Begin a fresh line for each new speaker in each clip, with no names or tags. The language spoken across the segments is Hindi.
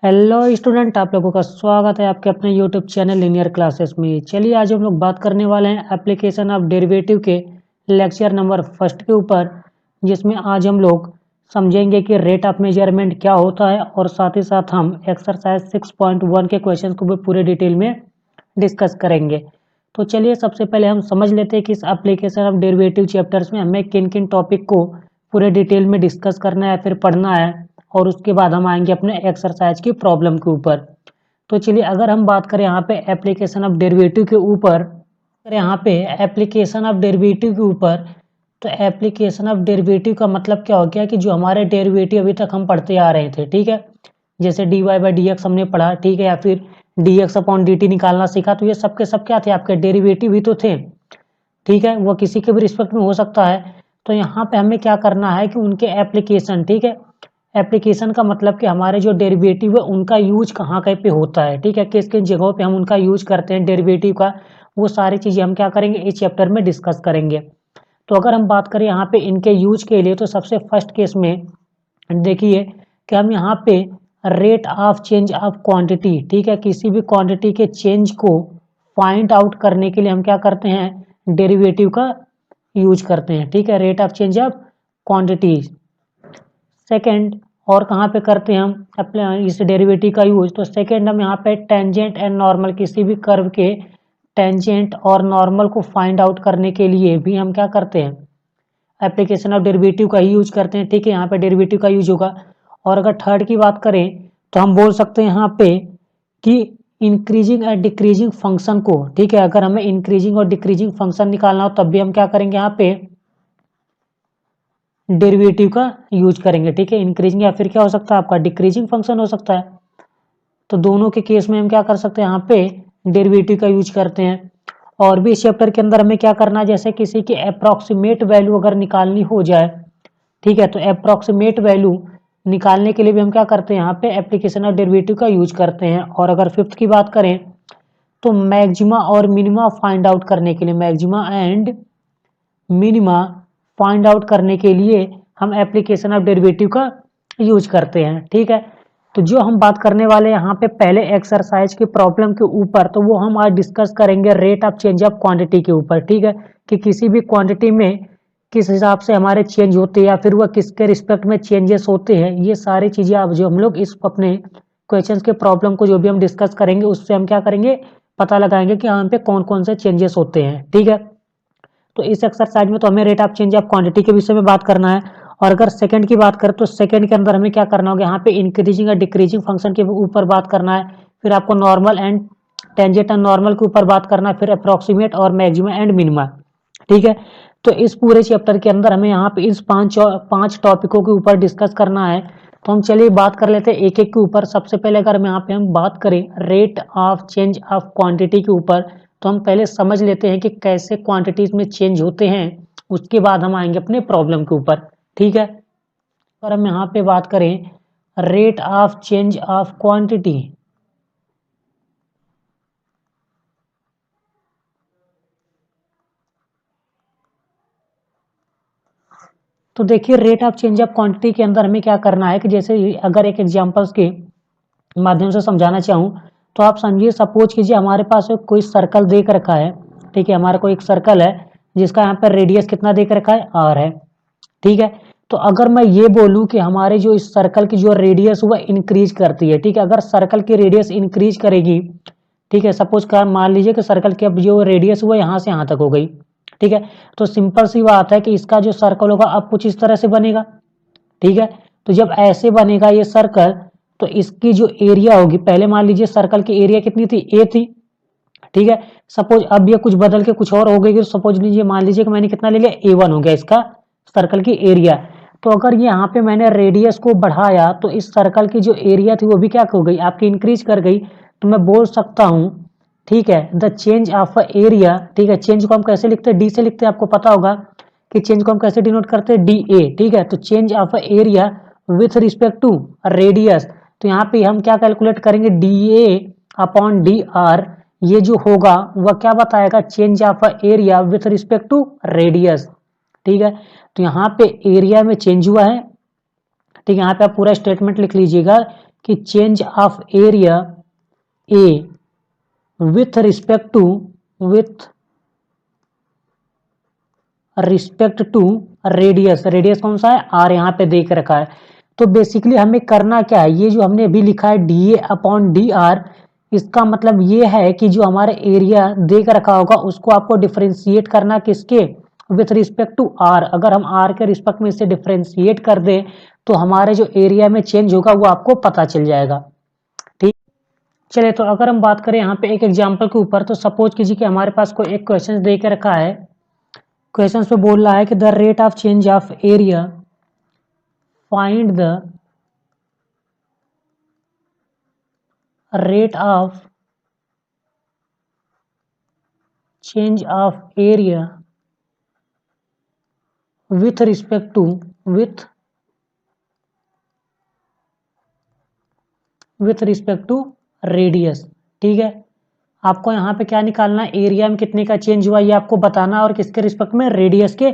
हेलो स्टूडेंट, आप लोगों का स्वागत है आपके अपने यूट्यूब चैनल लीनियर क्लासेस में। चलिए आज हम लोग बात करने वाले हैं एप्लीकेशन ऑफ डेरिवेटिव के लेक्चर नंबर फर्स्ट के ऊपर, जिसमें आज हम लोग समझेंगे कि रेट ऑफ मेजरमेंट क्या होता है और साथ ही साथ हम एक्सरसाइज 6.1 के क्वेश्चन को भी पूरे डिटेल में डिस्कस करेंगे। तो चलिए सबसे पहले हम समझ लेते हैं कि इस एप्लीकेशन ऑफ डेरिवेटिव चैप्टर्स में हमें किन किन टॉपिक को पूरे डिटेल में डिस्कस करना है, फिर पढ़ना है, और उसके बाद हम आएंगे अपने एक्सरसाइज की प्रॉब्लम के ऊपर। तो चलिए अगर हम बात करें यहाँ पे एप्लीकेशन ऑफ डेरिवेटिव के ऊपर, यहाँ पे एप्लीकेशन ऑफ डेरिवेटिव के ऊपर, तो एप्लीकेशन ऑफ डेरिवेटिव का मतलब क्या हो गया कि जो हमारे डेरिवेटिव अभी तक हम पढ़ते आ रहे थे, ठीक है, जैसे D Y by D X हमने पढ़ा, ठीक है, या फिर D X upon D T निकालना सीखा, तो ये सब क्या थे, आपके डेरिवेटिव ही तो थे, ठीक है, वो किसी के भी रिस्पेक्ट में हो सकता है। तो यहाँ पे हमें क्या करना है कि उनके एप्लीकेशन, ठीक है, एप्लीकेशन का मतलब कि हमारे जो डेरिवेटिव है उनका यूज कहाँ कहीं पे होता है, ठीक है, किस किन जगहों पे हम उनका यूज करते हैं डेरिवेटिव का, वो सारी चीजें हम क्या करेंगे इस चैप्टर में डिस्कस करेंगे। तो अगर हम बात करें यहाँ पे इनके यूज के लिए, तो सबसे फर्स्ट केस में देखिए कि हम यहाँ पे rate of change of quantity, ठीक है, किसी भी क्वांटिटी के चेंज को फाइंड आउट करने के लिए हम क्या करते हैं, डेरिवेटिव का यूज करते हैं, ठीक है, rate of change of quantity. Second, और कहाँ पे करते हैं हम अपने इस डेरिवेटिव का यूज, तो सेकेंड हम यहाँ पे टेंजेंट एंड नॉर्मल, किसी भी कर्व के टेंजेंट और नॉर्मल को फाइंड आउट करने के लिए भी हम क्या करते हैं, एप्लीकेशन ऑफ डेरिवेटिव का ही यूज करते हैं, ठीक है, यहाँ पे डेरिवेटिव का यूज होगा। और अगर थर्ड की बात करें तो हम बोल सकते हैं यहाँ पे कि इंक्रीजिंग एंड डिक्रीजिंग फंक्शन को, ठीक है, अगर हमें इंक्रीजिंग और डिक्रीजिंग फंक्शन निकालना हो तब भी हम क्या करेंगे, यहाँ पे डेरिवेटिव का यूज करेंगे, ठीक है, इंक्रीजिंग या फिर क्या हो सकता है आपका डिक्रीजिंग फंक्शन हो सकता है। तो दोनों के केस में हम क्या कर सकते हैं, यहाँ पे डेरिवेटिव का यूज करते हैं। और भी इस चैप्टर के अंदर हमें क्या करना है, जैसे किसी की अप्रोक्सीमेट वैल्यू अगर निकालनी हो जाए, ठीक है, तो अप्रोक्सीमेट वैल्यू निकालने के लिए भी हम क्या करते हैं, यहाँ पे एप्लीकेशन ऑफ डेरिवेटिव का यूज करते हैं। और अगर फिफ्थ की बात करें तो मैक्सिमा और मिनिमा फाइंड आउट करने के लिए, maxima and minima find out करने के लिए हम एप्लीकेशन ऑफ डेरिवेटिव का यूज करते हैं, ठीक है। तो जो हम बात करने वाले हैं यहाँ पे पहले एक्सरसाइज की प्रॉब्लम के ऊपर, तो वो हम आज डिस्कस करेंगे rate of change of quantity के ऊपर, ठीक है, कि किसी भी क्वांटिटी में किस हिसाब से हमारे चेंज होते हैं या फिर वह किसके रिस्पेक्ट में चेंजेस होते हैं, ये सारी चीजें अब जो हम लोग इस अपने क्वेश्चंस के प्रॉब्लम को जो भी हम डिस्कस करेंगे उससे हम क्या करेंगे, पता लगाएंगे कि यहाँ पे कौन कौन से चेंजेस होते हैं, ठीक है। तो इस एक्सरसाइज में तो हमें rate of change of quantity के विषय में बात करना है। और अगर सेकंड की बात करें तो सेकंड के अंदर हमें क्या करना होगा, यहाँ पे इंक्रीजिंग और डिक्रीजिंग फंक्शन के ऊपर बात करना है, फिर आपको normal and tangent and normal के ऊपर बात करना है, फिर अप्रोक्सीमेट और मैक्सिमा एंड मिनिमा, ठीक है। तो इस पूरे चैप्टर के अंदर हमें यहाँ पे इस पांच टॉपिकों के ऊपर डिस्कस करना है। तो हम चलिए बात कर लेते हैं एक एक के ऊपर। सबसे पहले अगर हम यहाँ पे हम बात करें rate of change of quantity के ऊपर, तो हम पहले समझ लेते हैं कि कैसे क्वांटिटीज में चेंज होते हैं, उसके बाद हम आएंगे अपने प्रॉब्लम के ऊपर, ठीक है। अगर हम यहाँ पे बात करें rate of change of quantity, तो देखिए rate of change of quantity के अंदर हमें क्या करना है कि जैसे अगर एक एग्जांपल्स के माध्यम से समझाना चाहूँ, तो आप समझिए, सपोज कीजिए हमारे पास कोई सर्कल देख रखा है, ठीक है, हमारा कोई एक सर्कल है जिसका यहाँ पर रेडियस कितना देख रखा है, आर है, ठीक है। तो अगर मैं ये बोलूं कि हमारे जो इस सर्कल की जो रेडियस हुआ इंक्रीज करती है, ठीक है, अगर सर्कल की रेडियस इंक्रीज करेगी, ठीक है, सपोज का मान लीजिए कि सर्कल की अब जो रेडियस हुआ यहाँ से यहाँ तक हो गई, ठीक है, तो सिंपल सी बात है कि इसका जो सर्कल होगा अब कुछ इस तरह से बनेगा, ठीक है। तो जब ऐसे बनेगा ये सर्कल, तो इसकी जो एरिया होगी, पहले मान लीजिए सर्कल की एरिया कितनी थी, ए थी, ठीक है। सपोज अब ये कुछ बदल के कुछ और हो गई, तो सपोज लीजिए मान लीजिए कि मैंने कितना ले लिया, A1 हो गया इसका सर्कल की एरिया। तो अगर यहाँ पे मैंने रेडियस को बढ़ाया तो इस सर्कल की जो एरिया थी वो भी क्या हो गई, आपकी इंक्रीज कर गई। तो मैं बोल सकता हूँ, ठीक है, द चेंज ऑफ एरिया, ठीक है, चेंज को हम कैसे लिखते हैं, डी से लिखते हैं, आपको पता होगा कि चेंज को हम कैसे डिनोट करते हैं, डी ए, ठीक है। तो change of area with respect to radius, तो यहाँ पे हम क्या कैलकुलेट करेंगे, D A upon D R, ये जो होगा वह क्या बताएगा, change of area with respect to radius, ठीक है। तो यहाँ पे एरिया में चेंज हुआ है, ठीक है, यहाँ पे आप पूरा स्टेटमेंट लिख लीजिएगा कि change of area A with respect to radius. Radius कौन सा है, आर, यहाँ पे देख रखा है। तो बेसिकली हमें करना क्या है, ये जो हमने अभी लिखा है D A upon D are, इसका मतलब ये है कि जो हमारा एरिया देख रखा होगा उसको आपको डिफरेंशिएट करना किसके, विथ रिस्पेक्ट टू आर। अगर हम आर के रिस्पेक्ट में इसे डिफरेंशिएट कर दें तो हमारे जो एरिया में चेंज होगा वो आपको पता चल जाएगा। ठीक, चलिए तो अगर हम बात करें यहाँ पे एक एग्जाम्पल के ऊपर, तो सपोज कीजिए कि हमारे पास कोई एक क्वेश्चन दे के रखा है। क्वेश्चन पे बोल रहा है कि the rate of change of area, find the rate of change of area with respect to radius. ठीक है, आपको यहाँ पे क्या निकालना है, एरिया में कितने का चेंज हुआ ये आपको बताना, और किसके रिस्पेक्ट में, रेडियस के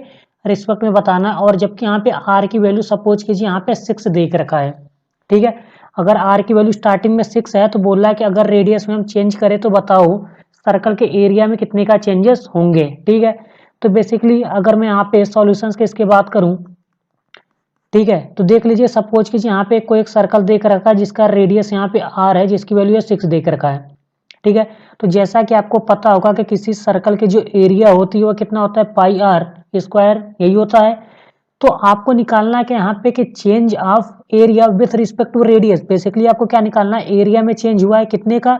रिस्पेक्ट में बताना। और जबकि यहाँ पे आर की वैल्यू सपोज कीजिए यहाँ पे 6 देख रखा है। ठीक है, अगर आर की वैल्यू स्टार्टिंग में 6 है तो बोल रहा है कि अगर रेडियस में हम चेंज करें तो बताओ सर्कल के एरिया में कितने का चेंजेस होंगे। ठीक है, तो बेसिकली अगर मैं यहाँ पे सॉल्यूशंस की इसके बात करूँ, ठीक है, तो देख लीजिए सपोज कीजिए यहाँ पे कोई एक सर्कल देख रखा है जिसका रेडियस यहाँ पे आर है, जिसकी वैल्यू है 6 देख रखा है। ठीक है, तो जैसा कि आपको पता होगा कि किसी सर्कल की जो एरिया होती है वो कितना होता है, पाई आर स्क्वायर, यही होता है। तो आपको निकालना है कि यहाँ पे कि change of area with respect to radius. Basically आपको क्या निकालना है, एरिया में चेंज हुआ है कितने का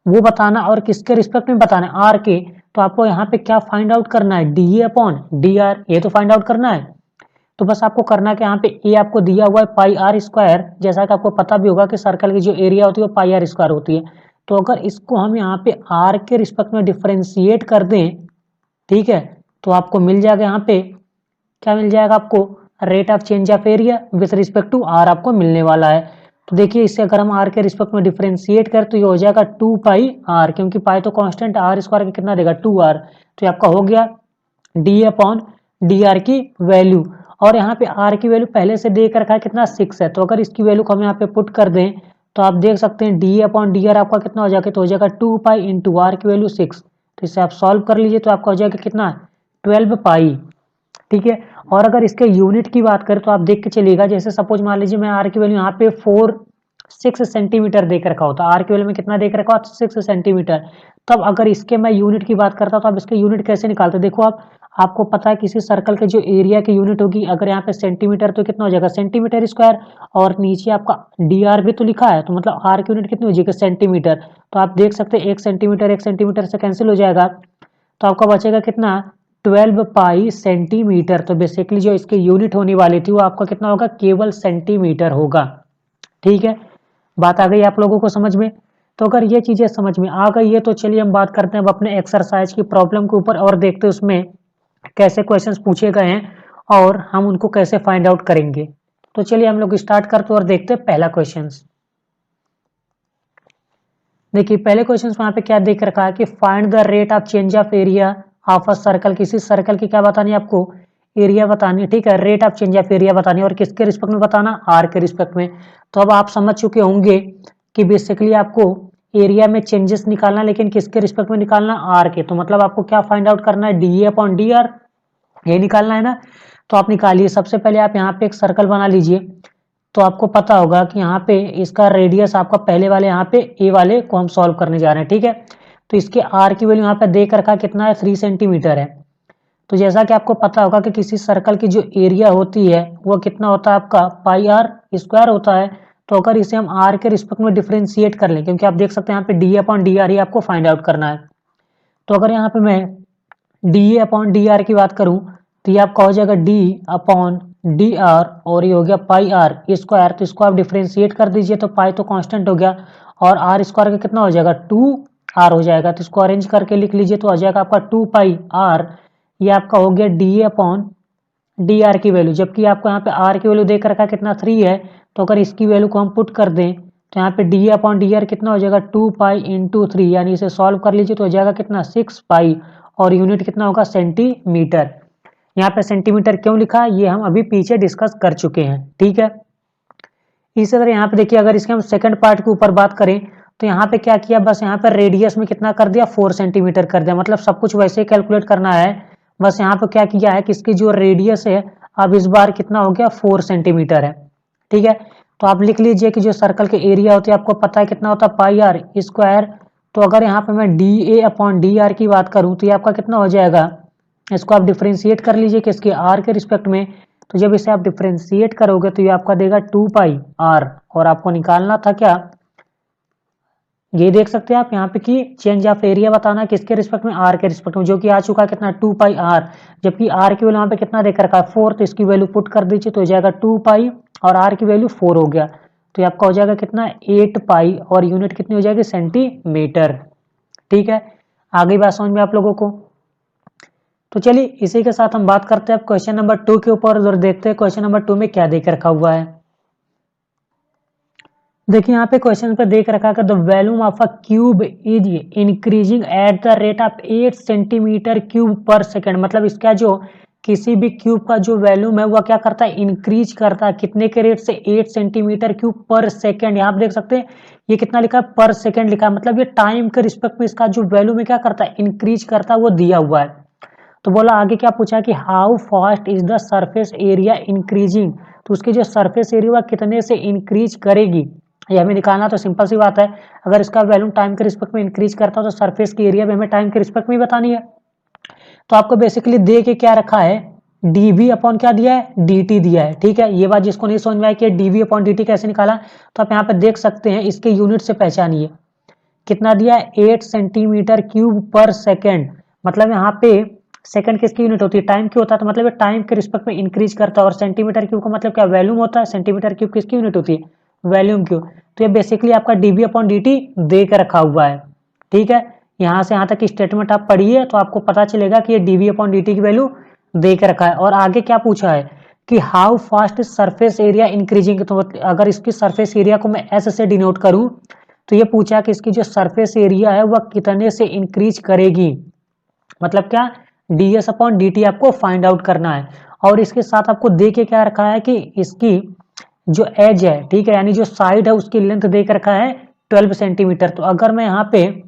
वो बताना, और किसके रिस्पेक्ट में बताना है, आर के। तो आपको यहाँ पे क्या फाइंड आउट करना है, D A upon D R, ये तो फाइंड आउट करना है। तो बस आपको करना है कि यहाँ पे ए आपको दिया हुआ है पाई आर स्क्वायर, जैसा कि आपको पता भी होगा कि सर्कल की जो एरिया होती है वो पाई आर स्क्वायर होती है। तो अगर इसको हम यहाँ पे आर के रिस्पेक्ट में डिफरेंशिएट कर दें, ठीक है, तो आपको मिल जाएगा यहाँ पे क्या मिल जाएगा, आपको rate of change of area with respect to R आपको मिलने वाला है। तो देखिए इससे अगर हम आर के रिस्पेक्ट में डिफरेंशिएट करें तो ये हो जाएगा 2 पाई आर, क्योंकि पाई तो कांस्टेंट, आर स्क्वायर का कितना देगा 2 आर। तो ये आपका हो गया डी अपॉन डी आर की वैल्यू। और यहाँ पे आर की वैल्यू पहले से देख रखा है कितना 6 है, तो अगर इसकी वैल्यू को हम यहाँ पे पुट कर दें तो आप देख सकते हैं डी अपॉन डी आर आपका कितना हो जाएगा, तो हो जाएगा 2 पाई इंटू आर की वैल्यू 6। तो इसे आप सॉल्व कर लीजिए तो आपका हो जाएगा कितना, 12 पाई। ठीक है, और अगर इसके यूनिट की बात करें तो आप देख के चलिएगा, जैसे सपोज मान लीजिए मैं आर की वैल्यू यहाँ पे 6 सेंटीमीटर देख रखा होता, आर की वैल्यू में कितना देख रखा होता, 6 सेंटीमीटर। तब अगर इसके मैं यूनिट की बात करता तो आप इसके यूनिट कैसे निकालते, देखो आपको पता है किसी सर्कल के जो एरिया की यूनिट होगी, अगर यहाँ पे सेंटीमीटर तो कितना हो जाएगा सेंटीमीटर स्क्वायर, और नीचे आपका डी आर भी तो लिखा है, तो मतलब आर की यूनिट कितनी हो जाएगी सेंटीमीटर। तो आप देख सकते हैं 1 सेंटीमीटर से कैंसिल हो जाएगा, तो आपका बचेगा कितना 12 पाई सेंटीमीटर। तो बेसिकली जो इसकी यूनिट होने वाली थी वो आपका कितना होगा, केवल सेंटीमीटर होगा। ठीक है, बात आ गई आप लोगों को समझ में। तो अगर ये चीजें समझ में आ गई है तो चलिए हम बात करते हैं अब अपने एक्सरसाइज की प्रॉब्लम के ऊपर, और देखते हैं उसमें कैसे क्वेश्चंस पूछे गए हैं और हम उनको कैसे फाइंड आउट करेंगे। तो चलिए हम लोग स्टार्ट करते हैं और देखते हैं पहला क्वेश्चन। देखिए पहले क्वेश्चन वहां पे क्या देख रखा है कि find the rate of change of area of a circle. किसी सर्कल की क्या बतानी है आपको, एरिया बतानी है। ठीक है, rate of change of area बतानी है, और किसके रिस्पेक्ट में बताना, आर के रिस्पेक्ट में। तो अब आप समझ चुके होंगे कि बेसिकली आपको एरिया में चेंजेस निकालना, लेकिन किसके रिस्पेक्ट में निकालना, आर के। तो मतलब आपको क्या फाइंड आउट करना है, D A upon D R, ये निकालना है ना। तो आप निकालिए, सबसे पहले आप यहाँ पे एक सर्कल बना लीजिए। तो आपको पता होगा कि यहाँ पे इसका रेडियस आपका पहले वाले यहाँ पे ए वाले को हम सॉल्व करने जा रहे हैं। ठीक है, तो इसके आर की वैल्यू यहाँ पे देख रखा कितना है, 3 सेंटीमीटर है। तो जैसा कि आपको पता होगा कि किसी सर्कल की जो एरिया होती है वो कितना होता है आपका, पाई आर स्क्वायर होता है। तो अगर इसे हम आर के रिस्पेक्ट में डिफरेंशिएट कर लें, क्योंकि आप देख सकते हैं यहाँ पे डी अपॉन डी आर ही आपको फाइंड आउट करना है। तो अगर यहाँ पे मैं D A upon D are की बात करूँ तो ये आपका हो जाएगा डी अपॉन डी आर, और ये हो गया पाई आर स्क्वायर। तो इसको आप डिफरेंशिएट कर दीजिए, तो पाई तो कांस्टेंट हो गया, और आर स्क्वायर का कितना हो जाएगा, 2 आर हो जाएगा। तो इसको अरेंज करके लिख लीजिए, तो आ जाएगा आपका 2 पाई आर। ये आपका हो गया D A upon D are की वैल्यू, जबकि आपको यहाँ पे आर की वैल्यू देख रखा कितना 3 है। तो अगर इसकी वैल्यू को हम पुट कर दें तो यहाँ पे D A upon D are कितना हो जाएगा, 2 पाई इंटू 3, यानी इसे सॉल्व कर लीजिए तो हो जाएगा कितना 6 पाई, और यूनिट कितना होगा, सेंटीमीटर। यहाँ पे सेंटीमीटर क्यों लिखा ये हम अभी पीछे डिस्कस कर चुके हैं। ठीक है, इसी तरह यहाँ पे देखिए अगर इसके हम सेकंड पार्ट के ऊपर बात करें तो यहाँ पे क्या किया, बस यहाँ पे रेडियस में कितना कर दिया 4 सेंटीमीटर कर दिया, मतलब सब कुछ वैसे ही कैलकुलेट करना है। बस यहाँ पे क्या किया है कि इसकी जो रेडियस है अब इस बार कितना हो गया 4 सेंटीमीटर है। ठीक है, तो आप लिख लीजिए कि जो सर्कल के एरिया होती है आपको पता है कितना होता है पाई आर स्क्वायर। तो अगर यहाँ पे मैं D A upon D are की बात करूँ तो ये आपका कितना हो जाएगा, इसको आप डिफ्रेंशिएट कर लीजिए किसके आर के रिस्पेक्ट में। तो जब इसे आप डिफ्रेंशिएट करोगे तो ये आपका देगा 2 पाई आर, और आपको निकालना था क्या, ये देख सकते हैं आप यहाँ पे कि चेंज ऑफ एरिया बताना किसके रिस्पेक्ट में, आर के रिस्पेक्ट में, जो कि आ चुका है कितना 2 पाई आर। जबकि आर की वैल्यू यहाँ पे कितना देकर रखा है 4, तो इसकी वैल्यू पुट कर दीजिए तो हो जाएगा 2 पाई और आर की वैल्यू 4 हो गया, तो ये आपका हो जाएगा कितना 8 पाई और यूनिट कितनी हो जाएगी सेंटीमीटर। ठीक है, आगे बात समझ में आप लोगों को। तो चलिए इसी के साथ हम बात करते हैं क्वेश्चन नंबर 2 के ऊपर और देखते हैं क्वेश्चन नंबर 2 में क्या देकर रखा हुआ है। देखिए यहाँ पे क्वेश्चन पे देख रखा है the volume of a cube is increasing at the rate of 8 centimetre cube पर सेकेंड, मतलब इसका जो किसी भी क्यूब का जो वॉल्यूम है वह क्या करता है इंक्रीज करता है, कितने के रेट से 8 सेंटीमीटर क्यूब पर सेकेंड। यहाँ आप देख सकते हैं ये कितना लिखा है पर सेकेंड लिखा है, मतलब ये टाइम के रिस्पेक्ट में इसका जो वॉल्यूम है क्या करता है इंक्रीज करता है, वो दिया हुआ है। तो बोला आगे क्या पूछा कि how fast is the surface area increasing, तो उसकी जो सरफेस एरिया वह कितने से इंक्रीज करेगी, ये हमें निकालना। तो सिंपल सी बात है, अगर इसका वैल्यू टाइम के रिस्पेक्ट में इंक्रीज करता है तो सरफेस की एरिया भी हमें टाइम के रिस्पेक्ट में ही बतानी है। तो आपको बेसिकली दे के क्या रखा है, dv अपॉन क्या दिया है dt दिया है। ठीक है, ये बात जिसको नहीं समझ में आया कि dv अपॉन dt कैसे निकाला, तो आप यहाँ पे देख सकते हैं इसके यूनिट से पहचानिए कितना दिया है 8 सेंटीमीटर क्यूब पर सेकेंड, मतलब यहाँ पे सेकंड किसकी यूनिट होती है टाइम की होता है, तो मतलब ये टाइम के रिस्पेक्ट में इंक्रीज करता है। और सेंटीमीटर क्यूब का मतलब क्या वॉल्यूम होता है, सेंटीमीटर क्यूब किसकी यूनिट होती है वॉल्यूम क्यूब। तो ये बेसिकली आपका dv अपॉन dt दे के रखा हुआ है। ठीक है, यहाँ से यहाँ तक स्टेटमेंट आप पढ़िए तो आपको पता चलेगा कि ये dv अपॉन dt की वैल्यू दे के रखा है। और आगे क्या पूछा है कि how fast surface area increasing, तो अगर इसकी सरफेस एरिया को मैं एस से डिनोट करूं तो ये पूछा कि इसकी जो सरफेस एरिया है वह कितने से इंक्रीज करेगी, मतलब क्या ds अपॉन dt आपको फाइंड आउट करना है। और इसके साथ आपको दे के क्या रखा है कि इसकी जो एज है, ठीक है, यानी जो साइड है उसकी लेंथ दे के रखा है 12 सेंटीमीटर। तो अगर मैं यहाँ पे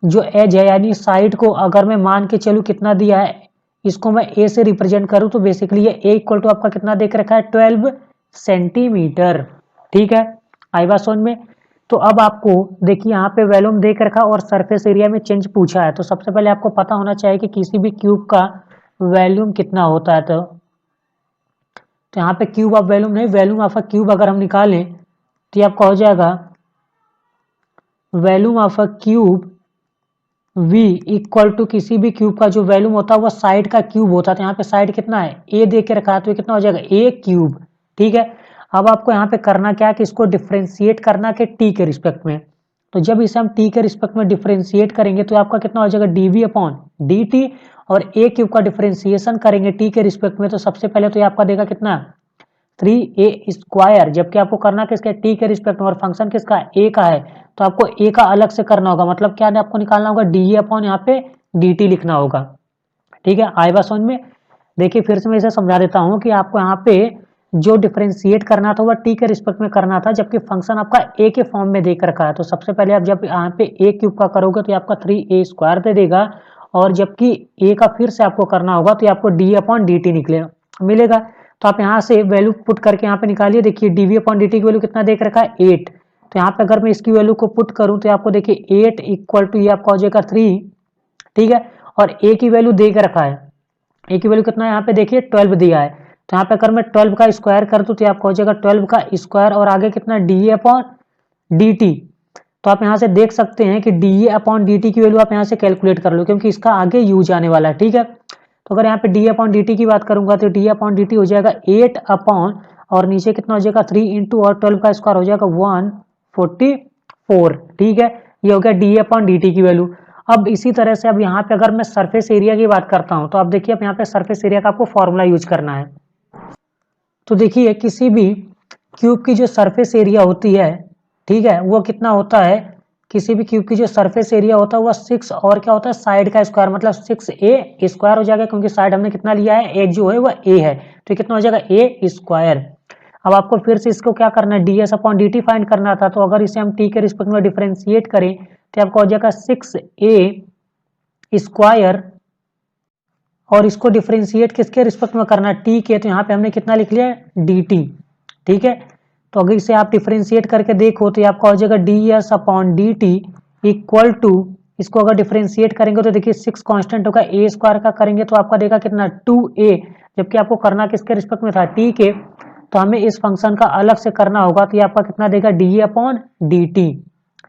जो एज है यानी साइड को अगर मैं मान के चलूँ कितना दिया है, इसको मैं a से रिप्रेजेंट करूँ तो बेसिकली ये a इक्वल टू आपका कितना देख रखा है 12 सेंटीमीटर। ठीक है, आई बात समझ में। तो अब आपको देखिए यहाँ पे वॉल्यूम देख रखा और सरफेस एरिया में चेंज पूछा है, तो सबसे पहले आपको पता होना चाहिए कि किसी भी क्यूब का वॉल्यूम कितना होता है। तो यहाँ पे क्यूब ऑफ वॉल्यूम नहीं, वॉल्यूम ऑफ अ क्यूब अगर हम निकालें तो ये आपका हो जाएगा volume of a cube v equal to किसी भी क्यूब का जो वॉल्यूम होता है वह साइड का क्यूब होता है। तो यहाँ पे साइड कितना है a दे के रखा है तो ये कितना हो जाएगा a क्यूब। ठीक है, अब आपको यहाँ पे करना क्या है कि इसको डिफ्रेंशिएट करना के t के रिस्पेक्ट में। तो जब इसे हम t के रिस्पेक्ट में डिफ्रेंशिएट करेंगे तो आपका कितना हो जाएगा dv अपॉन dt, और a क्यूब का डिफ्रेंशिएशन करेंगे t के रिस्पेक्ट में तो सबसे पहले तो ये आपका देगा कितना 3a स्क्वायर, जबकि आपको करना किसका t के रिस्पेक्ट में और फंक्शन किसका a का है, तो आपको a का अलग से करना होगा, मतलब क्या आपको निकालना होगा dA अपॉन यहाँ पे dt लिखना होगा। ठीक है, आई बात समझ में। देखिए फिर से मैं इसे समझा देता हूँ कि आपको यहाँ पे जो डिफरेंशिएट करना था वह t के रिस्पेक्ट में करना था, जबकि फंक्शन आपका a के फॉर्म में देकर रखा है। तो सबसे पहले आप जब यहाँ पे a क्यूब का करोगे तो आपका 3a स्क्वायर दे देगा, और जबकि a का फिर से आपको करना होगा तो आपको d अपॉन dt मिलेगा। तो आप यहाँ से वैल्यू पुट करके यहाँ पे निकालिए, देखिए dv अपॉन dt की वैल्यू कितना देख रखा है 8। तो यहाँ पे अगर मैं इसकी वैल्यू को पुट करूँ तो आपको देखिए 8 इक्वल टू ये आपका हो जाएगा 3। ठीक है, और a की वैल्यू दे के रखा है, a की वैल्यू कितना है यहाँ पे देखिए 12 दिया है। तो यहाँ पे अगर मैं 12 का स्क्वायर कर दूं तो आपको हो जाएगा 12 का स्क्वायर और आगे कितना dA अपॉन dt। तो आप यहाँ से देख सकते हैं कि dA अपॉन dt की वैल्यू आप यहाँ से कैलकुलेट कर लो क्योंकि इसका आगे यूज आने वाला है। ठीक है, तो अगर यहाँ पे dA अपॉन dt की बात करूंगा तो dA अपॉन dt हो जाएगा 8 अपॉन और नीचे कितना हो जाएगा 3 इंटू और 12 का स्क्वायर हो जाएगा 144। ठीक है, ये हो गया dA अपॉन dt की वैल्यू। अब इसी तरह से अब यहाँ पे अगर मैं सरफेस एरिया की बात करता हूँ तो आप देखिए अब यहाँ पे सरफेस एरिया का आपको फॉर्मूला यूज करना है। तो देखिए किसी भी क्यूब की जो सरफेस एरिया होती है, ठीक है, वो कितना होता है, किसी भी क्यूब की जो सरफेस एरिया होता है वह 6 और क्या होता है साइड का स्क्वायर, मतलब 6a स्क्वायर हो जाएगा क्योंकि साइड हमने कितना लिया है, एज जो है वह a है, तो कितना हो जाएगा a स्क्वायर। अब आपको फिर से इसको क्या करना है, ds अपॉन dt फाइंड करना था। तो अगर इसे हम t के रिस्पेक्ट में डिफरेंशिएट करें तो आपको हो जाएगा 6a स्क्वायर, और इसको डिफरेंशिएट किसके रिस्पेक्ट में करना है, t के। तो यहाँ पे हमने कितना लिख लिया dt, ठीक है। तो अगर इसे आप डिफरेंशिएट करके देखो तो आपका हो जाएगा ds upon dt equal to, इसको अगर डिफरेंशिएट करेंगे तो देखिए 6 कांस्टेंट होगा, a स्क्वायर का करेंगे तो आपका देगा कितना 2a, जबकि आपको करना किसके रिस्पेक्ट में था, t के। तो हमें इस फंक्शन का अलग से करना होगा, तो ये आपका कितना देगा da अपॉन dt,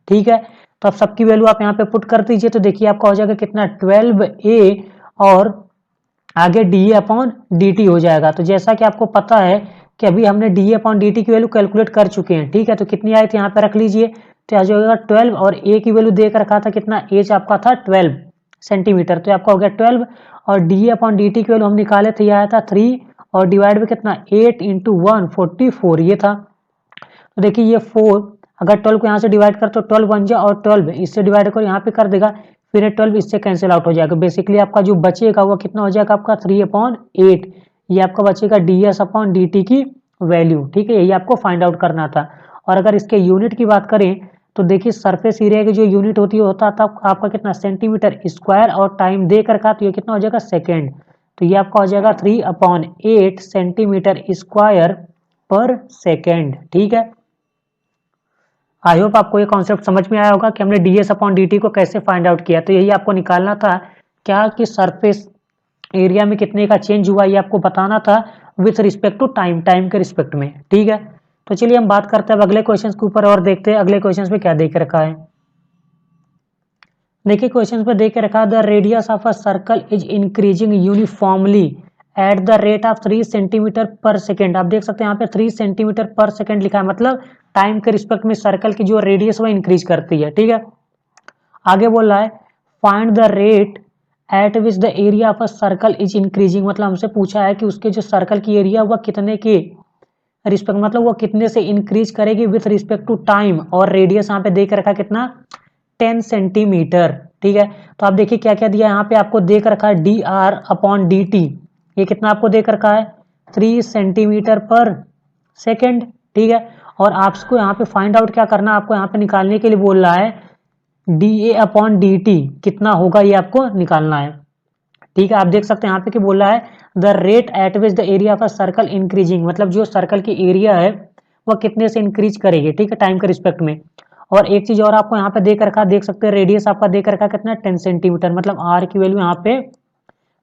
ठीक है। तो अब सबकी वैल्यू आप यहाँ पे पुट कर दीजिए, तो देखिए आपका हो जाएगा कितना 12a और आगे डी अपॉन डी टी हो जाएगा। तो जैसा कि आपको पता है कि अभी हमने डी अपॉन डी टी की वैल्यू कैलकुलेट कर चुके हैं, ठीक है। तो कितनी आई थी यहाँ पे रख लीजिए, तो आ जाएगा 12, और ए की वैल्यू देख रखा था कितना, एज आपका था 12 सेंटीमीटर, तो आपका हो गया 12, और डी अपॉन डी टी की वैल्यू हम निकाले थे, ये आया था 3, और डिवाइड में कितना 8 इंटू 1 44 ये था। तो देखिए ये 4 अगर 12 को यहाँ से डिवाइड कर तो 12 बन जाए, और 12 इससे डिवाइड कर यहाँ पे कर देगा, फिर 12 इससे कैंसिल आउट हो जाएगा। बेसिकली आपका जो बचेगा वो कितना हो जाएगा आपका 3/8, ये आपका बचेगा ds अपॉन dt की वैल्यू, ठीक है। यही आपको फाइंड आउट करना था। और अगर इसके यूनिट की बात करें तो देखिए सरफेस एरिया की जो यूनिट होती है होता था आपका कितना सेंटीमीटर स्क्वायर, और टाइम दे कर का तो ये कितना हो जाएगा सेकेंड। तो ये आपका हो जाएगा 3/8 सेंटीमीटर स्क्वायर पर सेकेंड, ठीक है। आई होप आपको ये कॉन्सेप्ट समझ में आया होगा कि हमने ds अपॉन dt को कैसे फाइंड आउट किया। तो यही आपको निकालना था क्या कि सरफेस एरिया में कितने का चेंज हुआ, ये आपको बताना था with respect to time, time के रिस्पेक्ट में, ठीक है। तो चलिए हम बात करते हैं अब अगले क्वेश्चन के ऊपर और देखते हैं अगले क्वेश्चन में क्या देख रखा है। देखिए क्वेश्चन पे देख रखा है the radius of a circle is increasing uniformly eight the rate of 3 centimetre per second. आप देख सकते हैं यहाँ पे 3 सेंटीमीटर पर सेकेंड लिखा है, मतलब टाइम के रिस्पेक्ट में सर्कल की जो रेडियस वो इंक्रीज करती है, ठीक है। आगे बोल रहा है find the rate at which the area of a circle is increasing, मतलब हमसे पूछा है कि उसके जो सर्कल की एरिया वह कितने के रिस्पेक्ट, मतलब वो कितने से इंक्रीज करेगी विथ रिस्पेक्ट टू टाइम, और रेडियस यहाँ पे देख रखा कितना 10 सेंटीमीटर, ठीक है। तो आप देखिए क्या क्या दिया यहाँ पे, आपको देख रखा है D R upon D T, ये कितना आपको देख रखा है 3 सेंटीमीटर पर सेकेंड, ठीक है। और आपको यहाँ पे फाइंड आउट क्या करना, आपको यहाँ पे निकालने के लिए बोल रहा है D A upon D T कितना होगा, ये आपको निकालना है, ठीक है। आप देख सकते हैं यहाँ पे कि बोल रहा है the rate at which the area of a circle increasing, मतलब जो सर्कल की एरिया है वह कितने से इंक्रीज करेगी, ठीक है, टाइम के रिस्पेक्ट में। और एक चीज और आपको यहाँ पे देख रखा, देख सकते हैं रेडियस आपका देख रखा कितना 10 सेंटीमीटर, मतलब आर की वैल्यू यहाँ पे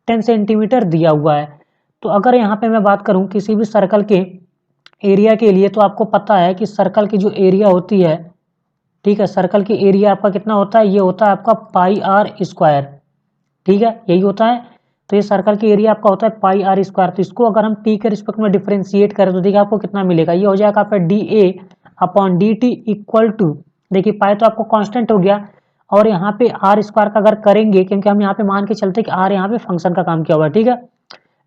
10 सेंटीमीटर दिया हुआ है। तो अगर यहाँ पे मैं बात करूँ किसी भी सर्कल के एरिया के लिए, तो आपको पता है कि सर्कल की जो एरिया होती है, ठीक है, सर्कल की एरिया आपका कितना होता है, ये होता है आपका पाई आर स्क्वायर, ठीक है, यही होता है। तो ये सर्कल की एरिया आपका होता है पाई आर स्क्वायर। तो इसको अगर हम टी के रिस्पेक्ट में डिफरेंशिएट करें तो देखिए आपको कितना मिलेगा, ये हो जाएगा आपका D A upon D T equal to, देखिए पाई तो आपको कांस्टेंट हो गया, और यहाँ पे आर स्क्वायर का अगर करेंगे, क्योंकि हम यहाँ पे मान के चलते कि आर यहाँ पे फंक्शन का काम किया हुआ है, ठीक है,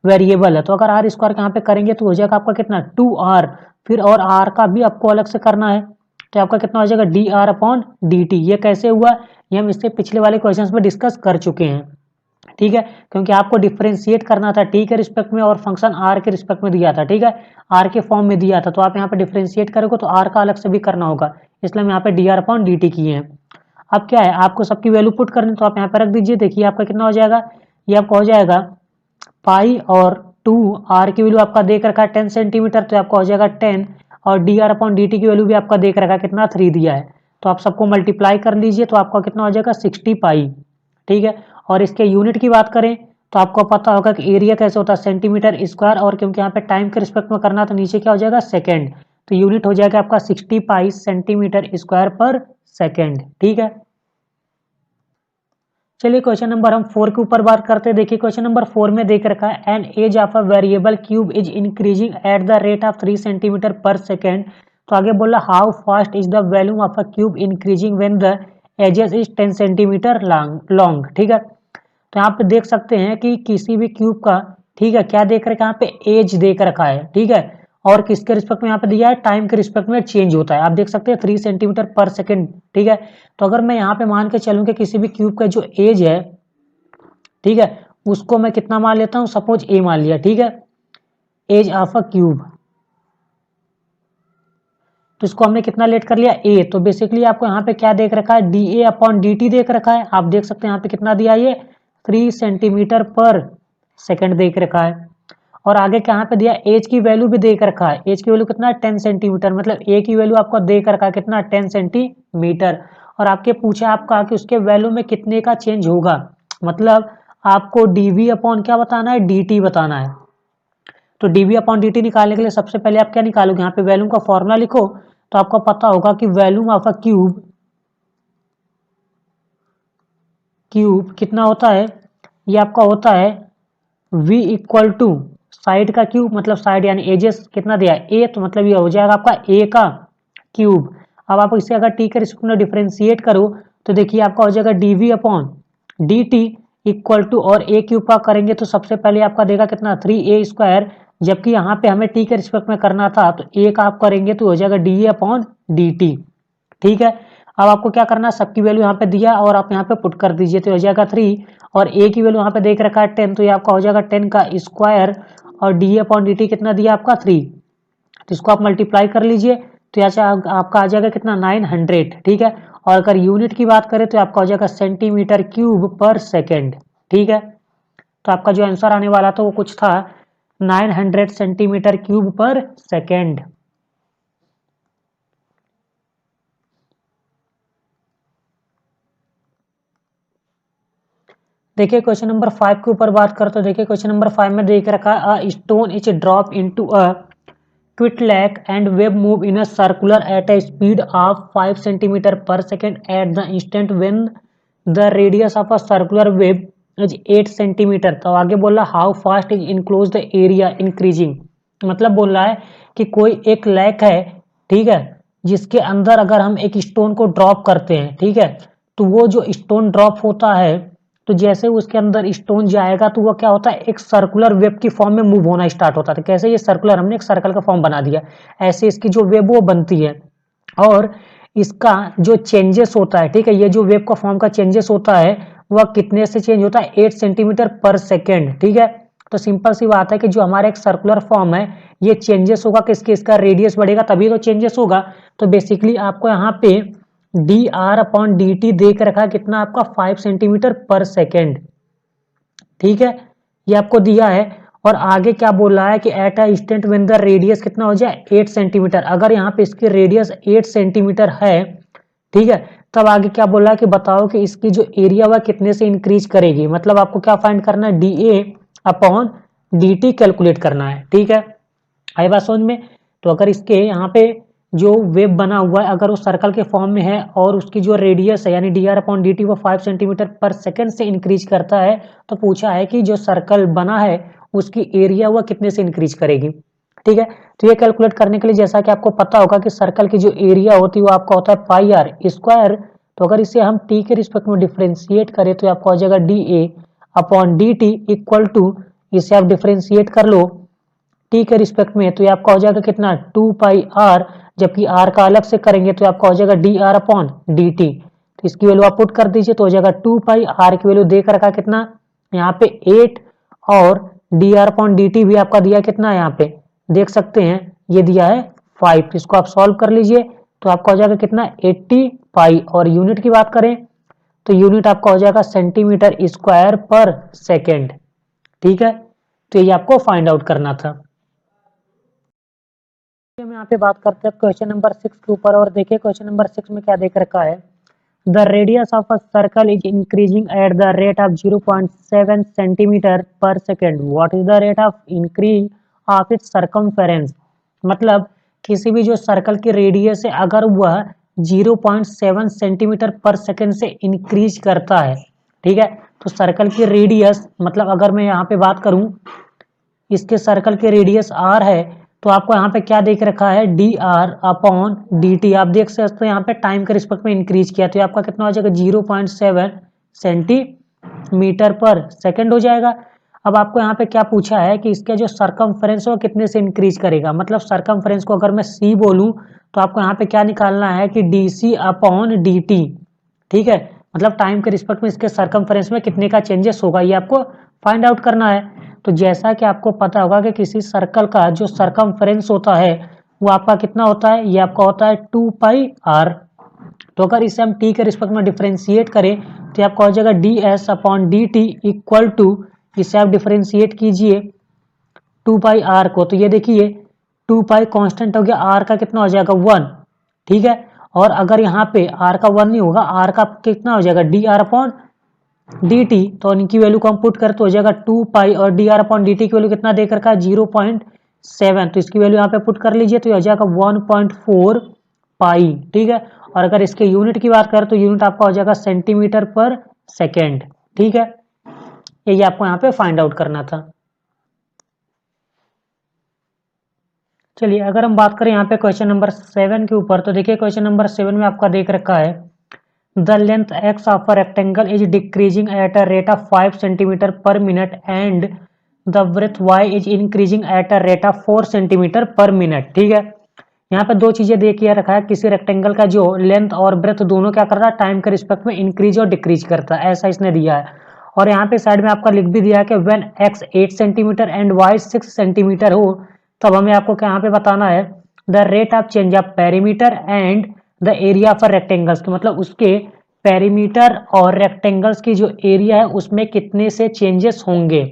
वेरिएबल है। तो अगर आर स्क्वायर का यहाँ पे करेंगे तो हो जाएगा आपका कितना 2r, फिर और आर का भी आपको अलग से करना है, तो आपका कितना हो जाएगा D R upon D T. ये कैसे हुआ, ये हम इससे पिछले वाले क्वेश्चन में डिस्कस कर चुके हैं, ठीक है, क्योंकि आपको डिफरेंशिएट करना था टी के रिस्पेक्ट में और फंक्शन आर के रिस्पेक्ट में दिया था, ठीक है, आर के फॉर्म में दिया था। तो आप यहाँ पे डिफरेंशिएट करोगे तो आर का अलग से भी करना होगा, इसलिए हम यहाँ पे D R upon D T किए हैं। अब क्या है, आपको सबकी वैल्यू पुट करनी, तो आप यहाँ पे रख दीजिए, देखिए आपका कितना हो जाएगा, ये आपका हो जाएगा पाई और 2, आर की वैल्यू आपका देख रखा है 10 सेंटीमीटर, तो आपका हो जाएगा 10, और D R upon D T की वैल्यू भी आपका देख रखा है कितना 3 दिया है। तो आप सबको मल्टीप्लाई कर लीजिए, तो आपका कितना हो जाएगा 60 पाई, ठीक है। और इसके यूनिट की बात करें तो आपको पता होगा कि एरिया कैसे होता है सेंटीमीटर स्क्वायर, और क्योंकि यहाँ पे टाइम के रिस्पेक्ट में करना तो नीचे क्या हो जाएगा सेकेंड, तो यूनिट हो जाएगा आपका 60 पाई सेंटीमीटर स्क्वायर पर सेकेंड, ठीक है। चलिए क्वेश्चन नंबर हम 4 के ऊपर बात करते हैं। देखिए क्वेश्चन नंबर 4 में देख रखा है an edge of a variable cube is increasing at the rate of 3 centimetre per second. तो आगे बोला how fast is the volume of a cube increasing when the edges is 10 centimetre long, ठीक है। तो यहाँ पे देख सकते हैं कि किसी भी क्यूब का, ठीक है, क्या देख रखा है, यहाँ पे एज देख रखा है, ठीक है, और किसके रिस्पेक्ट में यहाँ पे दिया है, टाइम के रिस्पेक्ट में चेंज होता है। आप देख सकते हैं 3 सेंटीमीटर पर सेकेंड, ठीक है। तो अगर मैं यहाँ पे मान के चलूँ कि किसी भी क्यूब का जो एज है, ठीक है, उसको मैं कितना मान लेता हूँ, सपोज ए मान लिया, ठीक है, एज ऑफ अ क्यूब, तो इसको हमने कितना लेट कर लिया ए, तो बेसिकली आपको यहाँ पे क्या देख रखा है D A upon D T देख रखा है। आप देख सकते हैं यहाँ पे कितना दिया ये 3 सेंटीमीटर पर सेकेंड देख रखा है। और आगे क्या यहाँ पे दिया एज की वैल्यू भी देख रखा है, एज की वैल्यू कितना है 10 सेंटीमीटर, मतलब ए की वैल्यू आपको देख रखा है कितना 10 सेंटीमीटर। और आपके पूछा आपका कि उसके वैल्यू में कितने का चेंज होगा, मतलब आपको डीवी अपॉन क्या बताना है डी बताना है। तो डीवी अपॉन डी निकालने के लिए सबसे पहले आप क्या निकालोगे, यहाँ पे वैल्यूम का फॉर्मूला लिखो। तो आपको पता होगा कि वैल्यूम ऑफ अ क्यूब कितना होता है, ये आपका होता है v इक्वल टू साइड का क्यूब, मतलब साइड यानी एजेस कितना दिया है ए, तो मतलब ये हो जाएगा आपका ए का क्यूब। अब आप इसे अगर टी के रिस्पेक्ट में डिफरेंशिएट करो तो देखिए आपका हो जाएगा DV upon D T equal to, और ए क्यूब का करेंगे तो सबसे पहले आपका देगा कितना 3a², जबकि यहाँ पे हमें टी के रिस्पेक्ट में करना था तो ए का आप करेंगे तो हो जाएगा D A upon D T. ठीक है, अब आपको क्या करना है सबकी वैल्यू यहाँ पे दिया और आप यहाँ पे पुट कर दीजिए तो हो जाएगा 3, और ए की वैल्यू यहाँ पे देख रखा है 10, तो ये आपका हो जाएगा 10 का स्क्वायर, और D A upon D T कितना दिया आपका 3, तो इसको आप मल्टीप्लाई कर लीजिए तो यहाँ आपका आ जाएगा कितना 900। ठीक है, और अगर यूनिट की बात करें तो आपका हो जाएगा सेंटीमीटर क्यूब पर सेकेंड। ठीक है, तो आपका जो आंसर आने वाला था वो कुछ था 900 सेंटीमीटर क्यूब पर सेकेंड। देखिए क्वेश्चन नंबर 5 के ऊपर बात करते, देखिए क्वेश्चन नंबर 5 में देख रखा है a stone is drop into a quiet lake and wave move in a circular at a speed of 5 centimetre per second at the instant when the radius of a circular wave is 8 centimetre. तो आगे बोल रहा how fast is enclose the area increasing, मतलब बोल रहा है कि कोई एक लैक है, ठीक है, जिसके अंदर अगर हम एक स्टोन को ड्रॉप करते हैं, ठीक है, तो वो जो स्टोन ड्रॉप होता है तो जैसे उसके अंदर स्टोन जाएगा तो वो क्या होता है एक सर्कुलर वेब की फॉर्म में मूव होना स्टार्ट होता है। कैसे, ये सर्कुलर हमने एक सर्कल का फॉर्म बना दिया, ऐसे इसकी जो वेब वो बनती है, और इसका जो चेंजेस होता है, ठीक है, ये जो वेब का फॉर्म का चेंजेस होता है वह कितने से चेंज होता है 8 सेंटीमीटर पर सेकेंड। ठीक है, तो सिंपल सी बात है कि जो हमारा एक सर्कुलर फॉर्म है ये चेंजेस होगा किसके, इसका रेडियस बढ़ेगा तभी तो चेंजेस होगा। तो बेसिकली आपको यहाँ पे D R upon D T देख रखा है कितना आपका 5 सेंटीमीटर पर सेकेंड। ठीक है, ये आपको दिया है, और आगे क्या बोल रहा है कि at a instant when the radius कितना हो जाए 8 सेंटीमीटर, अगर यहाँ पे इसकी रेडियस 8 सेंटीमीटर है, ठीक है, तब आगे क्या बोल रहा है कि बताओ कि इसकी जो एरिया वह कितने से इंक्रीज करेगी, मतलब आपको क्या फाइंड करना है D A upon D T calculate करना है। ठीक है, आई बात समझ में। तो अगर इसके यहाँ पे जो वेब बना हुआ है अगर वो सर्कल के फॉर्म में है और उसकी जो रेडियस है यानी D R upon D T वो 5 सेंटीमीटर पर सेकेंड से इंक्रीज करता है, तो पूछा है कि जो सर्कल बना है उसकी एरिया वह कितने से इंक्रीज करेगी। ठीक है, तो ये कैलकुलेट करने के लिए जैसा कि आपको पता होगा कि सर्कल की जो एरिया होती है वो आपका होता है पाई आर स्क्वायर, तो अगर इसे हम टी के रिस्पेक्ट में डिफ्रेंशिएट करें तो आपका हो जाएगा D A upon D T equal to, इसे आप डिफ्रेंशिएट कर लो टी के रिस्पेक्ट में तो ये आपका हो जाएगा कितना 2 पाई आर, जबकि आर का अलग से करेंगे तो आपका हो जाएगा D R upon D T. तो इसकी वैल्यू आप पुट कर दीजिए तो हो जाएगा 2 पाई आर की वैल्यू देख रखा कितना यहाँ पे 8, और D R upon D T भी आपका दिया कितना यहाँ पे देख सकते हैं ये दिया है 5। तो इसको आप सॉल्व कर लीजिए तो आपका हो जाएगा कितना 80 पाई, और यूनिट की बात करें तो यूनिट आपका हो जाएगा सेंटीमीटर स्क्वायर पर सेकेंड। ठीक है, तो ये आपको फाइंड आउट करना था। हम यहाँ पे बात करते हैं क्वेश्चन नंबर 6 के ऊपर, और देखिए क्वेश्चन नंबर 6 में क्या देख रखा है the radius of a circle is increasing at the rate of 0.7 centimetre per second, what is the rate of increase of its circumference, मतलब किसी भी जो सर्कल की रेडियस है अगर वह 0.7 सेंटीमीटर पर सेकेंड से इंक्रीज करता है, ठीक है, तो सर्कल की रेडियस मतलब अगर मैं यहाँ पे बात करूं इसके सर्कल की रेडियस आर है तो आपको यहाँ पे क्या देख रखा है D R upon D T, आप देख सकते हो यहाँ पे टाइम के रिस्पेक्ट में इंक्रीज किया तो आपका कितना हो जाएगा 0.7 सेंटीमीटर पर सेकेंड हो जाएगा। अब आपको यहाँ पे क्या पूछा है कि इसका जो सरकमफ्रेंस हो कितने से इंक्रीज करेगा, मतलब सरकमफ्रेंस को अगर मैं सी बोलूं तो आपको यहाँ पे क्या निकालना है कि D C upon D T. ठीक है, मतलब टाइम के रिस्पेक्ट में इसके सरकमफ्रेंस में कितने का चेंजेस होगा ये आपको फाइंड आउट करना है। तो जैसा कि आपको पता होगा कि किसी सर्कल का जो सरकमफ्रेंस होता है वो आपका कितना होता है, ये आपका होता है 2πr। तो अगर इसे हम t के रिस्पेक्ट में डिफरेंशिएट करें तो आपका हो जाएगा ds/dt इक्वल टू, इसे आप डिफरेंशिएट कीजिए 2πr को, तो ये देखिए 2π कांस्टेंट हो गया, r का कितना हो जाएगा 1, ठीक है। और अगर यहाँ पे r का 1 नहीं होगा, r का कितना हो जाएगा dr/dt, तो इनकी वैल्यू को हम पुट करें तो हो जाएगा 2π, और dr/dt की वैल्यू कितना देकर रखा है 0.7, तो इसकी वैल्यू यहाँ पे पुट कर लीजिए तो हो जाएगा 1.4 पाई, ठीक है। और अगर इसके यूनिट की बात करें तो यूनिट आपका हो जाएगा सेंटीमीटर पर सेकेंड, ठीक है। ये आपको यहाँ पे फाइंड आउट करना था। चलिए अगर हम बात करें यहाँ पे क्वेश्चन नंबर 7 के ऊपर, तो देखिए क्वेश्चन नंबर 7 में आपका देख रखा है the length x of a rectangle is decreasing at a rate of 5 centimetre per minute and the breadth y is increasing at a rate of 4 centimetre per minute, ठीक है। यहाँ पे दो चीजें देखिए रखा है, किसी रेक्टेंगल का जो लेंथ और ब्रेथ दोनों क्या कर रहा है, टाइम के रिस्पेक्ट में इंक्रीज और डिक्रीज करता है, ऐसा इसने दिया है। और यहाँ पे साइड में आपका लिख भी दिया है कि when x 8 centimetre and y 6 centimetre हो, तब हमें आपको यहाँ पे बताना है the rate of change of perimeter and the area for rectangles, तो मतलब उसके पेरीमीटर और रेक्टेंगल्स की जो एरिया है उसमें कितने से चेंजेस होंगे,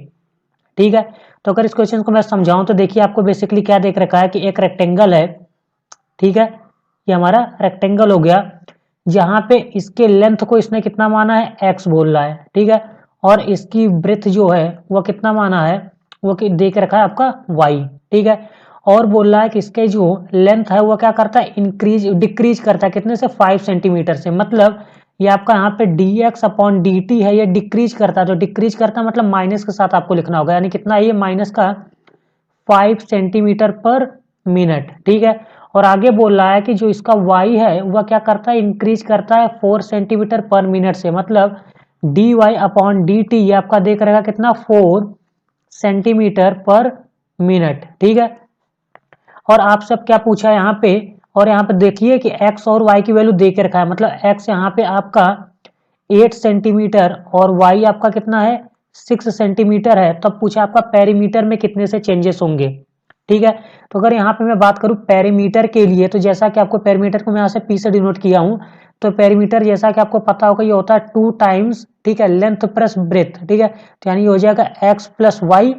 ठीक है। तो अगर इस क्वेश्चन को मैं समझाऊं तो देखिए आपको बेसिकली क्या देख रखा है कि एक रेक्टेंगल है, ठीक है, ये हमारा रेक्टेंगल हो गया, जहां पे इसके लेंथ को इसने कितना माना है x बोल रहा है, ठीक है। और इसकी ब्रेथ जो है वो कितना माना है, वो देख रखा है आपका y, ठीक है। और बोल रहा है कि इसके जो लेंथ है वो क्या करता है, इंक्रीज डिक्रीज करता है, कितने से 5 सेंटीमीटर से, मतलब ये आपका यहाँ पे dx/dt है, ये डिक्रीज करता है, तो डिक्रीज करता है मतलब माइनस के साथ आपको लिखना होगा, यानी कितना है ये माइनस का 5 सेंटीमीटर पर मिनट, ठीक है। और आगे बोल रहा है कि जो इसका y है वह क्या करता है, इंक्रीज करता है 4 सेंटीमीटर पर मिनट से, मतलब dy/dt ये आपका देख रहेगा कितना 4 सेंटीमीटर पर मिनट, ठीक है। और आप सब क्या पूछा है यहाँ पे, और यहाँ पे देखिए कि x और y की वैल्यू दे के रखा है, मतलब x यहाँ पे आपका 8 सेंटीमीटर और y आपका कितना है 6 सेंटीमीटर है, तब पूछा आपका पेरीमीटर में कितने से चेंजेस होंगे, ठीक है। तो अगर यहाँ पे मैं बात करूँ पेरीमीटर के लिए, तो जैसा कि आपको पेरीमीटर को मैं यहाँ से p से डिनोट किया हूँ, तो पेरीमीटर जैसा कि आपको पता होगा ये होता है 2 टाइम्स, ठीक है, लेंथ प्लस ब्रेथ, ठीक है। तो यानी ये हो जाएगा x प्लस वाई,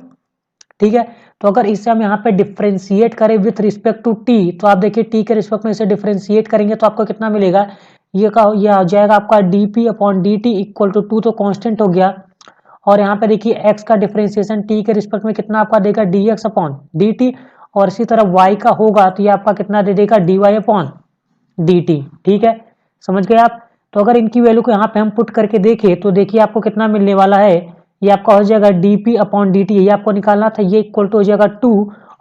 ठीक है। तो अगर इसे हम यहाँ पे डिफ्रेंशिएट करें विथ रिस्पेक्ट टू t, तो आप देखिए t के रिस्पेक्ट में इसे डिफ्रेंशिएट करेंगे तो आपको कितना मिलेगा, ये हो जाएगा आपका dp/dt इक्वल टू 2, तो कांस्टेंट हो गया। और यहाँ पे देखिए x का डिफरेंशिएशन t के रिस्पेक्ट में कितना आपका देगा dx/dt, और इसी तरह y का होगा तो ये आपका कितना दे देगा dy/dt, ठीक है, समझ गए आप। तो अगर इनकी वैल्यू को यहाँ पे हम पुट करके देखें तो देखिए आपको कितना मिलने वाला है, ये आपका हो जाएगा dp/dt, ये आपको निकालना था, ये इक्वल टू हो जाएगा 2,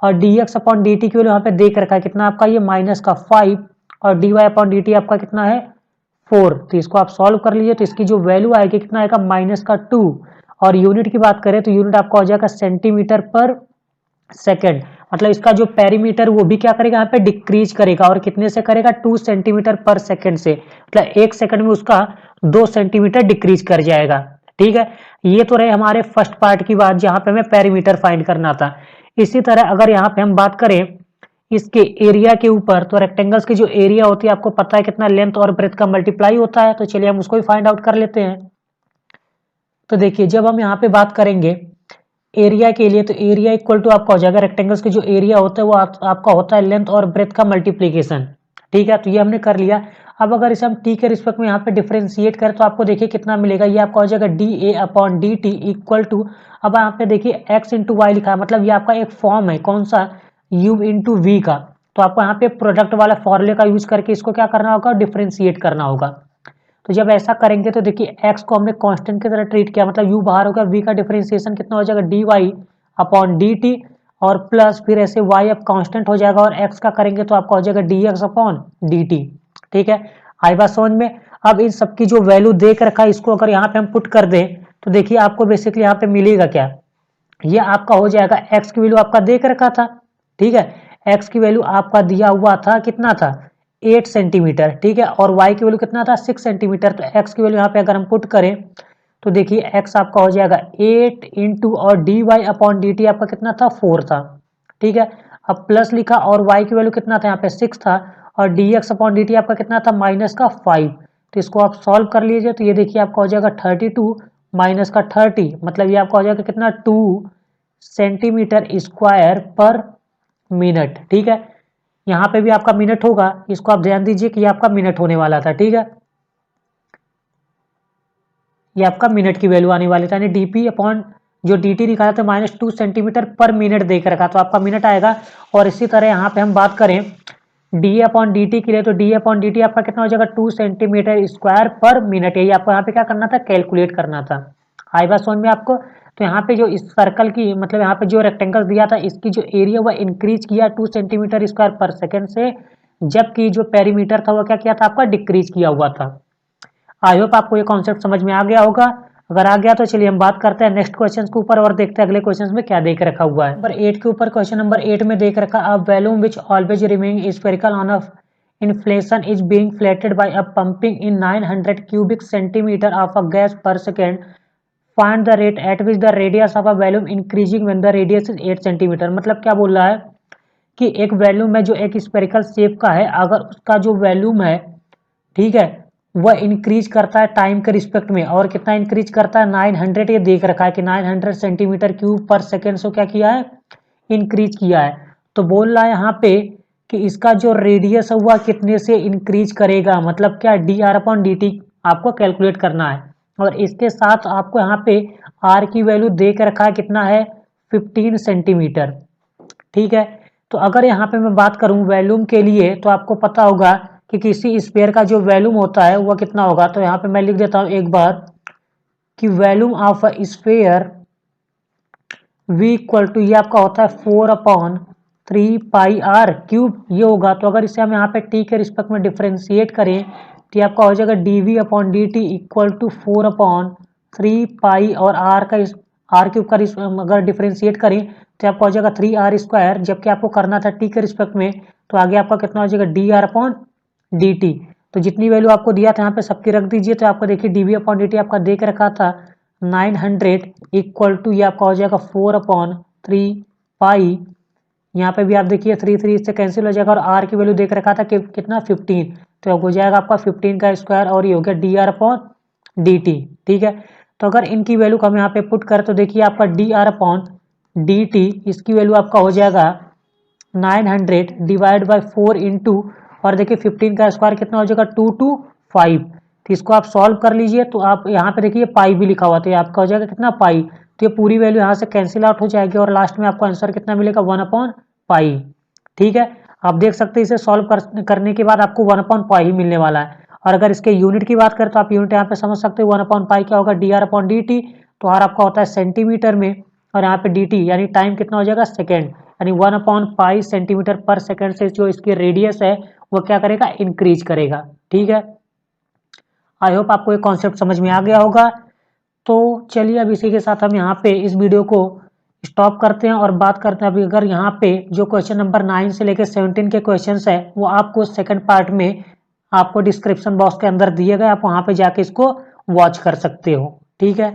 और dx/dt की वैल्यू यहाँ पे देख रखा है कितना आपका ये माइनस का 5, और dy/dt आपका कितना है 4, तो इसको आप सॉल्व कर लीजिए तो इसकी जो वैल्यू आएगी कितना आएगा माइनस का 2, और यूनिट की बात करें तो यूनिट आपका हो जाएगा सेंटीमीटर पर सेकेंड, मतलब इसका जो पेरीमीटर वो भी क्या करेगा यहाँ पे डिक्रीज करेगा, और कितने से करेगा 2 सेंटीमीटर पर सेकेंड से, मतलब 1 सेकंड में उसका 2 सेंटीमीटर डिक्रीज कर जाएगा, ठीक है। ये तो रहे हमारे फर्स्ट पार्ट की बात जहां पे हमें पेरीमीटर फाइंड करना था। इसी तरह अगर यहाँ पे हम बात करें इसके एरिया के ऊपर, तो रेक्टेंगल्स की जो एरिया होती है आपको पता है कितना लेंथ और ब्रेथ का मल्टीप्लाई होता है, तो चलिए हम उसको भी फाइंड आउट कर लेते हैं। तो देखिए जब हम यहाँ पे बात करेंगे एरिया के लिए, तो एरिया इक्वल टू आपका हो जाएगा रेक्टेंगल्स की जो एरिया होता है वो आपका होता है लेंथ और ब्रेथ का मल्टीप्लीकेशन, ठीक है। तो ये हमने कर लिया। अब अगर इसे हम t के रिस्पेक्ट में यहाँ पे डिफरेंशिएट करें तो आपको देखिए कितना मिलेगा, ये आपका हो जाएगा dA/dt इक्वल टू, अब यहाँ पे देखिए x इंटू वाई लिखा है, मतलब ये आपका एक फॉर्म है कौन सा u इंटू वी का, तो आपको यहाँ पे प्रोडक्ट वाला फॉर्मूले का यूज करके इसको क्या करना होगा, डिफरेंशिएट करना होगा। तो जब ऐसा करेंगे तो देखिए x को हमने कांस्टेंट की तरह ट्रीट किया, मतलब u बाहर हो गया, v का डिफरेंशिएशन कितना हो जाएगा dy/dt, और प्लस फिर ऐसे y अब कांस्टेंट हो जाएगा, और x का करेंगे तो आपका हो जाएगा dx/dt, ठीक है। आई बात समझ में। अब इन सबकी जो वैल्यू देख रखा है इसको अगर यहाँ पे हम पुट कर दें तो देखिए आपको बेसिकली यहाँ पे मिलेगा क्या, ये आपका हो जाएगा x की वैल्यू आपका देख रखा था, ठीक है, x की वैल्यू आपका दिया हुआ था कितना था 8 सेंटीमीटर, ठीक है, और y की वैल्यू कितना था 6 सेंटीमीटर, तो x की वैल्यू यहाँ पे अगर हम पुट करें तो देखिए x आपका हो जाएगा 8 इंटू और dy/dt आपका कितना था 4 था, ठीक है। अब प्लस लिखा और y की वैल्यू कितना था, यहाँ पे 6 था, और dx अपॉन dt आपका कितना था, माइनस का 5। तो इसको आप सॉल्व कर लीजिए, तो ये देखिए आपका हो जाएगा 32 माइनस का 30, मतलब ये आपका हो जाएगा कितना, 2 सेंटीमीटर स्क्वायर पर मिनट। ठीक है, यहाँ पे भी आपका मिनट होगा, इसको आप ध्यान दीजिए कि ये आपका मिनट होने वाला था। ठीक है, ये आपका मिनट की वैल्यू आने वाली था, यानी डीपी अपॉन जो dt निकाला था -2 सेंटीमीटर पर मिनट देख रखा, तो आपका मिनट आएगा। और इसी तरह यहाँ पे हम बात करें डी अपॉन dt के लिए, तो डी अपॉन dt आपका कितना हो जाएगा, 2 सेंटीमीटर स्क्वायर पर मिनट। यही आपको यहाँ पे क्या करना था, कैलकुलेट करना था। आई बात समझ में आपको। तो यहाँ पे जो इस सर्कल की, मतलब यहाँ पे जो रेक्टेंगल दिया था, इसकी जो एरिया वह इंक्रीज किया 2 सेंटीमीटर स्क्वायर पर सेकेंड से, जबकि जो पेरीमीटर था वह क्या किया था, आपका डिक्रीज किया हुआ था। आई होप आपको ये कॉन्सेप्ट समझ में आ गया होगा। अगर आ गया तो चलिए हम बात करते हैं नेक्स्ट क्वेश्चन के ऊपर और देखते हैं अगले क्वेश्चन में क्या देख रखा हुआ है। नंबर 8 के ऊपर, क्वेश्चन नंबर 8 में देख रखा, a volume which always remaining spherical on a inflation is being flattened by a pumping in 900 cubic centimeter of a gas per second. Find the rate at which the radius of a volume increasing when the radius is 8 centimeter। मतलब क्या बोल रहा है कि एक वॉल्यूम है जो एक स्फेरिकल शेप का है, अगर उसका जो वॉल्यूम है, ठीक है, वह इंक्रीज करता है टाइम के रिस्पेक्ट में, और कितना इंक्रीज करता है, 900। ये देख रखा है कि 900 सेंटीमीटर क्यूब पर सेकेंड से क्या किया है, इंक्रीज किया है। तो बोल रहा है यहाँ पे कि इसका जो रेडियस है वह कितने से इंक्रीज करेगा, मतलब क्या, D R upon D T आपको कैलकुलेट करना है। और इसके साथ आपको यहाँ पे आर की वैल्यू देख रखा है, कितना है, 15 सेंटीमीटर। ठीक है, तो अगर यहाँ पे मैं बात करूँ वॉल्यूम के लिए, तो आपको पता होगा कि किसी स्फीयर का जो वॉल्यूम होता है वह कितना होगा। तो यहाँ पे मैं लिख देता हूँ एक बार कि volume of a sphere v equal to, ये आपका होता है 4/3 पाई आर क्यूब, ये होगा। तो अगर इसे हम यहाँ पे t के रिस्पेक्ट में डिफ्रेंशिएट करें, तो आपका हो जाएगा dv upon dt equal to 4/3 pi, और r का आर क्यूब का अगर डिफ्रेंशिएट करें तो आपका हो जाएगा 3r स्क्वायर, जबकि आपको करना था t के रिस्पेक्ट में, तो आगे आपका कितना हो जाएगा, dr अपॉन dt। तो जितनी वैल्यू आपको दिया था यहाँ पे सबकी रख दीजिए। तो आपको देखिए dv अपॉन dt आपका देख रखा था 900 इक्वल टू, ये आपका हो जाएगा 4/3 पाई, यहाँ पे भी आप देखिए 3 इससे कैंसिल हो जाएगा, और आर की वैल्यू देख रखा था कि कितना, 15, तो अब हो जाएगा आपका 15 का स्क्वायर, और ये हो गया D R upon D T. ठीक है, तो अगर इनकी वैल्यू को हम यहाँ पे पुट करें, तो देखिए आपका D R upon D T, इसकी वैल्यू आपका हो जाएगा 900 डिवाइड बाई 4 इंटू, और देखिए 15 का स्क्वायर कितना हो जाएगा, 225। तो इसको आप सॉल्व कर लीजिए, तो आप यहाँ पे देखिए पाई भी लिखा हुआ, तो ये आपका हो जाएगा कितना, पाई। तो ये पूरी वैल्यू यहाँ से कैंसिल आउट हो जाएगी, और लास्ट में आपको आंसर कितना मिलेगा, 1/पाई। ठीक है, आप देख सकते हैं इसे सॉल्व करने के बाद आपको 1/पाई ही मिलने वाला है। और अगर इसके यूनिट की बात करें तो आप यूनिट यहाँ पे समझ सकते हो, 1/पाई क्या होगा, D R upon D T. तो आर आपका होता है सेंटीमीटर में, और यहाँ पे डी टी यानी टाइम कितना हो जाएगा, सेकेंड, यानी 1/पाई सेंटीमीटर पर सेकेंड से जो इसकी रेडियस है वो क्या करेगा, इंक्रीज करेगा। ठीक है, आई होप आपको ये कॉन्सेप्ट समझ में आ गया होगा। तो चलिए अब इसी के साथ हम यहाँ पे इस वीडियो को स्टॉप करते हैं और बात करते हैं अभी, अगर यहाँ पे जो क्वेश्चन नंबर 9 से लेकर 17 के क्वेश्चंस है वो आपको सेकंड पार्ट में आपको डिस्क्रिप्शन बॉक्स के अंदर दिए गए, आप वहाँ पे जाके इसको वॉच कर सकते हो। ठीक है।